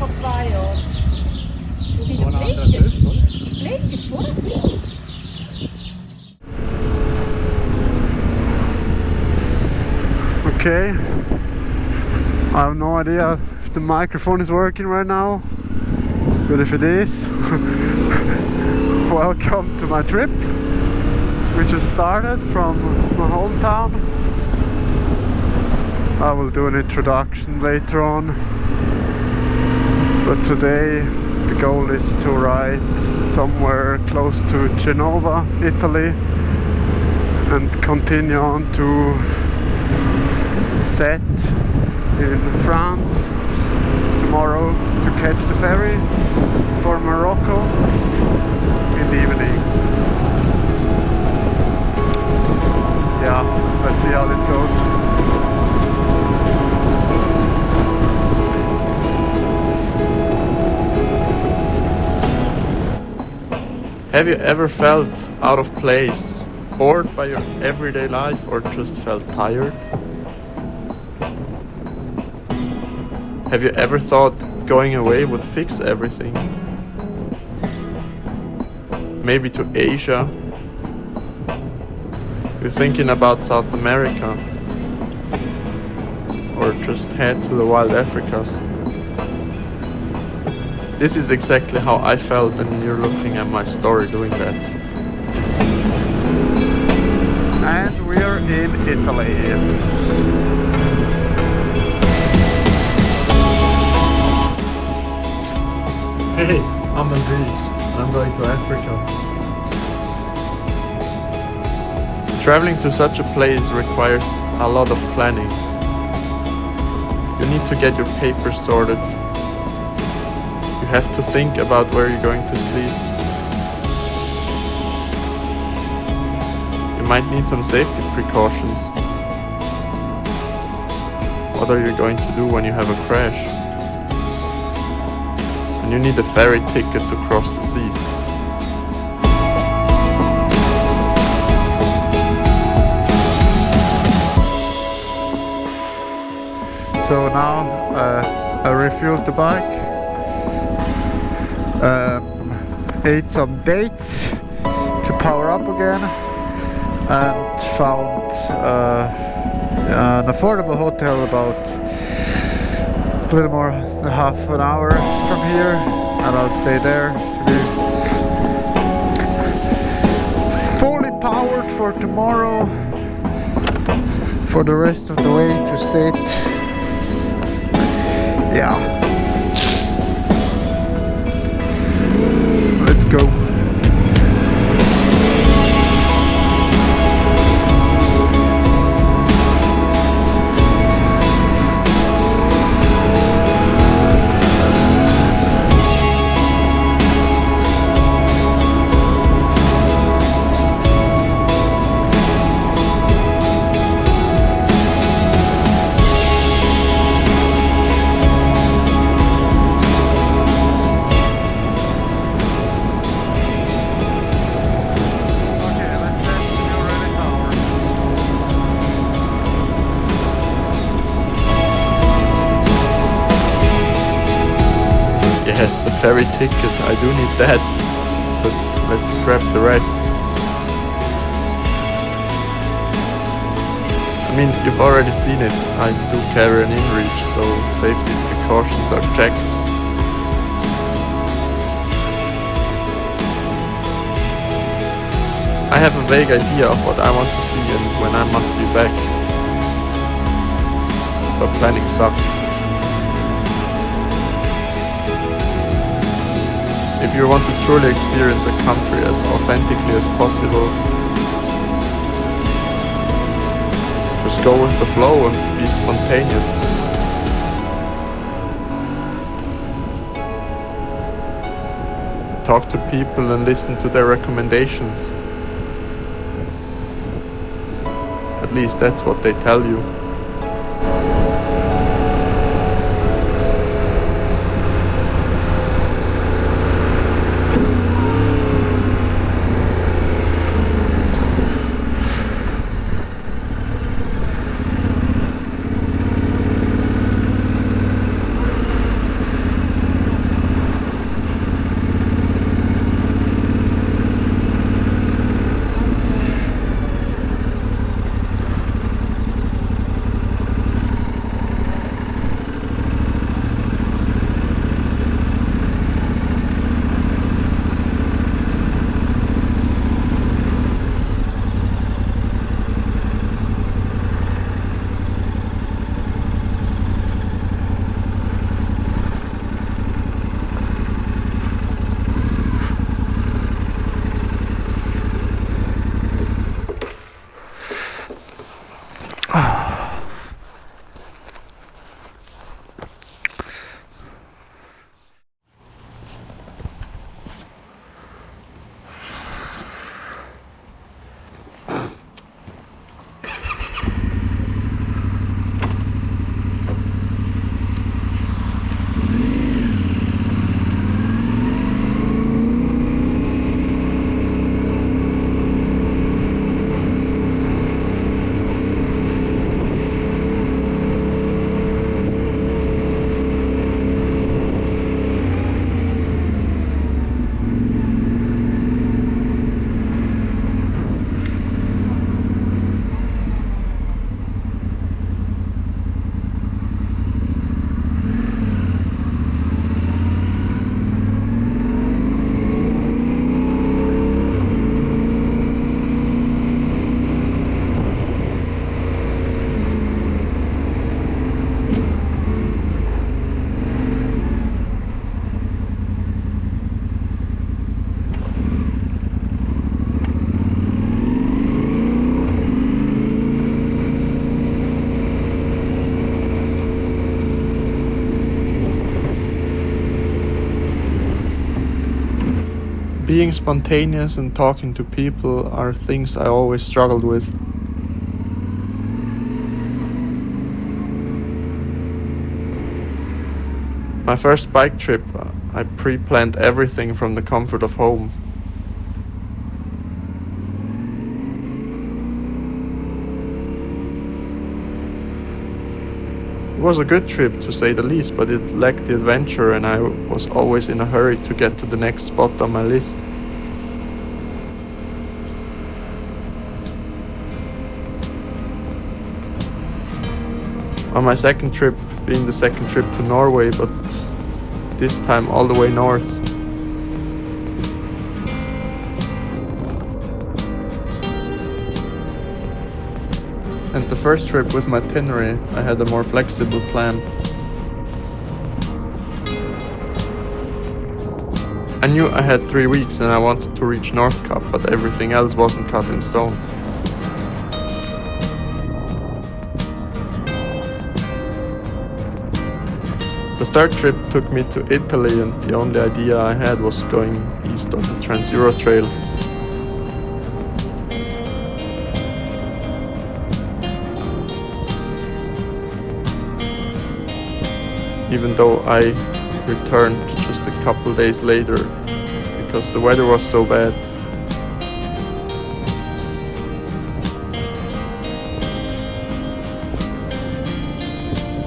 vor 2 Jahren. Du bist Ein anderer TÜV, oder? Pflegt, oder? Okay. I have no idea if the microphone is working right now, but if it is, welcome to my trip, which just started from my hometown. I will do an introduction later on, but today the goal is to ride somewhere close to Genova, Italy, and continue on to Set in France tomorrow to catch the ferry for Morocco in the evening. Yeah, let's see how this goes. Have you ever felt out of place, bored by your everyday life, or just felt tired? Have you ever thought going away would fix everything? Maybe to Asia? You're thinking about South America? Or just head to the wild Africas? This is exactly how I felt, and you're looking at my story doing that. And we're in Italy. Hey, I'm Amazigh. I'm going to Africa. Traveling to such a place requires a lot of planning. You need to get your papers sorted. You have to think about where you're going to sleep. You might need some safety precautions. What are you going to do when you have a crash? And you need a ferry ticket to cross the sea. So now I refueled the bike, ate some dates to power up again, and found an affordable hotel about a little more than half an hour from here, and I'll stay there to be fully powered for tomorrow, for the rest of the way to Set. Yeah. Let's go. Yes, a ferry ticket, I do need that, but let's scrap the rest. I mean, you've already seen it, I do carry an inReach, so safety precautions are checked. I have a vague idea of what I want to see and when I must be back, but planning sucks. If you want to truly experience a country as authentically as possible, just go with the flow and be spontaneous. Talk to people and listen to their recommendations. At least that's what they tell you. Being spontaneous and talking to people are things I always struggled with. My first bike trip, I pre-planned everything from the comfort of home. It was a good trip to say the least, but it lacked the adventure and I was always in a hurry to get to the next spot on my list. On my second trip, being the second trip to Norway, but this time all the way north. And the first trip with my itinerary, I had a more flexible plan. I knew I had 3 weeks and I wanted to reach North Cap, but everything else wasn't cut in stone. The third trip took me to Italy and the only idea I had was going east on the Trans-Euro Trail. Even though I returned just a couple days later because the weather was so bad.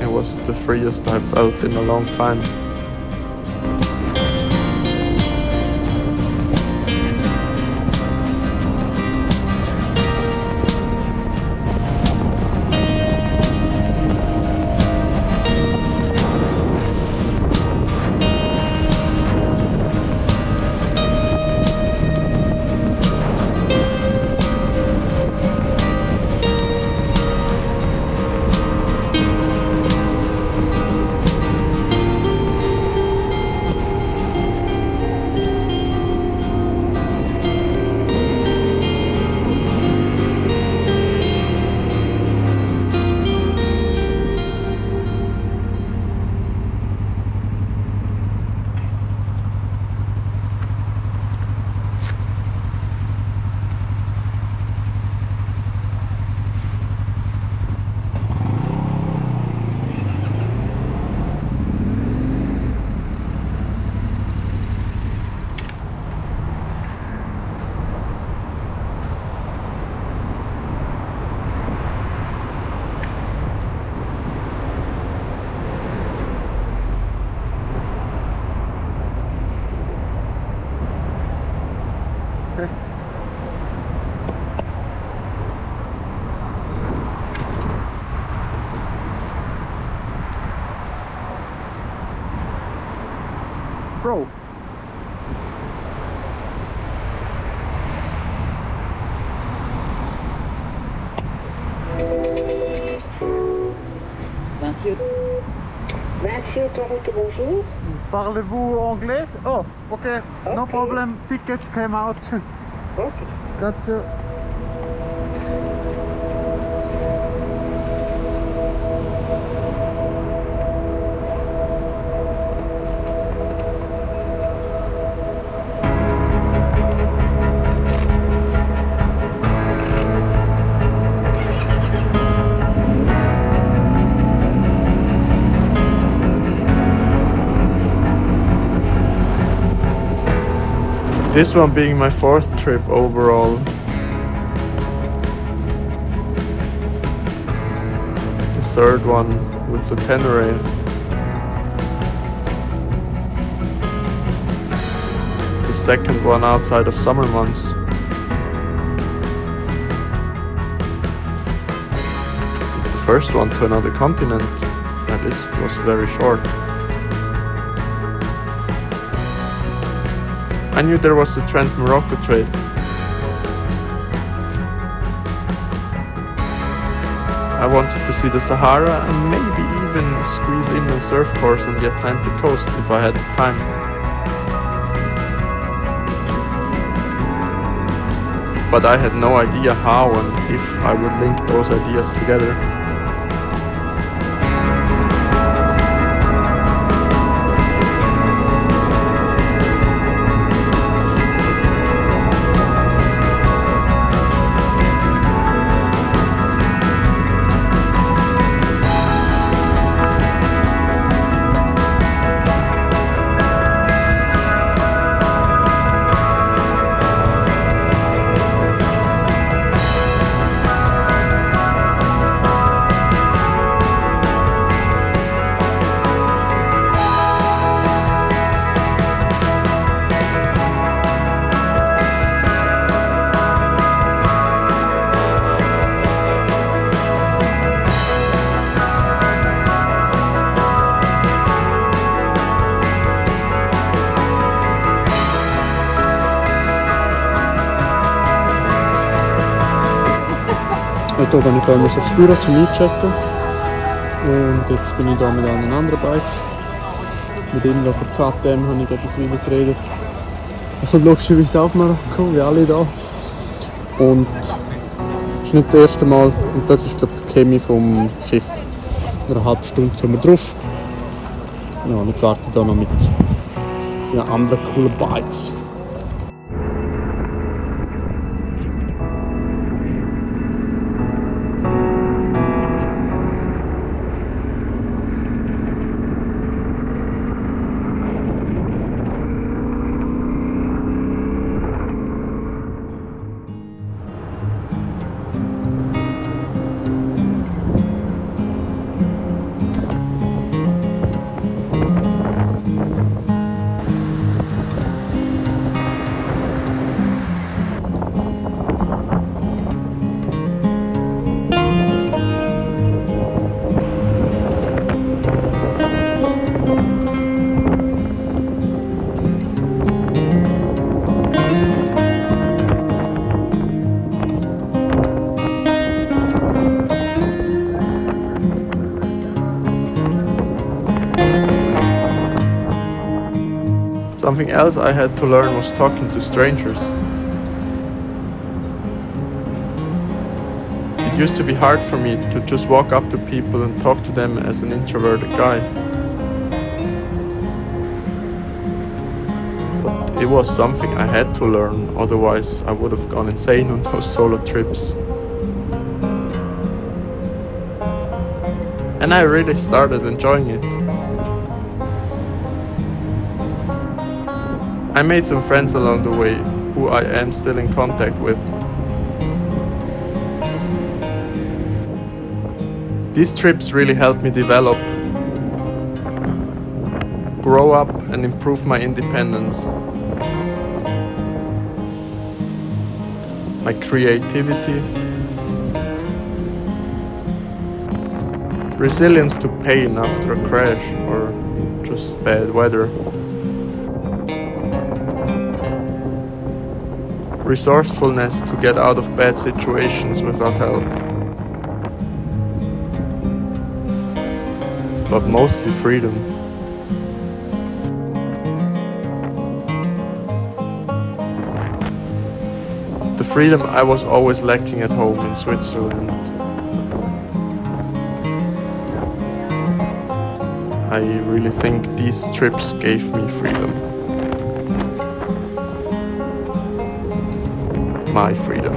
It was the freest I felt in a long time. Bro. Vinci Autoroute, bonjour. Parlez-vous anglais? Oh, okay. No Okay. problem. Ticket came out. Okay. Grazie. This one being my fourth trip overall. The third one with the Tenere. The second one outside of summer months. The first one to another continent. My list was very short. I knew there was the Trans-Morocco Trail. I wanted to see the Sahara and maybe even squeeze in a surf course on the Atlantic coast if I had the time. But I had no idea how and if I would link those ideas together. Heute oben ich aufs Büro zum Einchecken. Und jetzt bin ich hier mit anderen Bikes. Mit ihm für KTM habe ich gerade das Video geredet. Ich komme logischerweise auf Marokko, wie alle hier. Und das ist nicht das erste Mal. Und das ist, glaube ich, die Chemie vom Schiff. In einer halben Stunde kommen wir drauf. Ja, und jetzt warte ich hier noch mit den anderen coolen Bikes. Something else I had to learn was talking to strangers. It used to be hard for me to just walk up to people and talk to them as an introverted guy. But it was something I had to learn, otherwise I would have gone insane on those solo trips. And I really started enjoying it. I made some friends along the way, who I am still in contact with. These trips really helped me develop, grow up and improve my independence, my creativity, resilience to pain after a crash or just bad weather, resourcefulness to get out of bad situations without help. But mostly freedom. The freedom I was always lacking at home in Switzerland. I really think these trips gave me freedom. My freedom.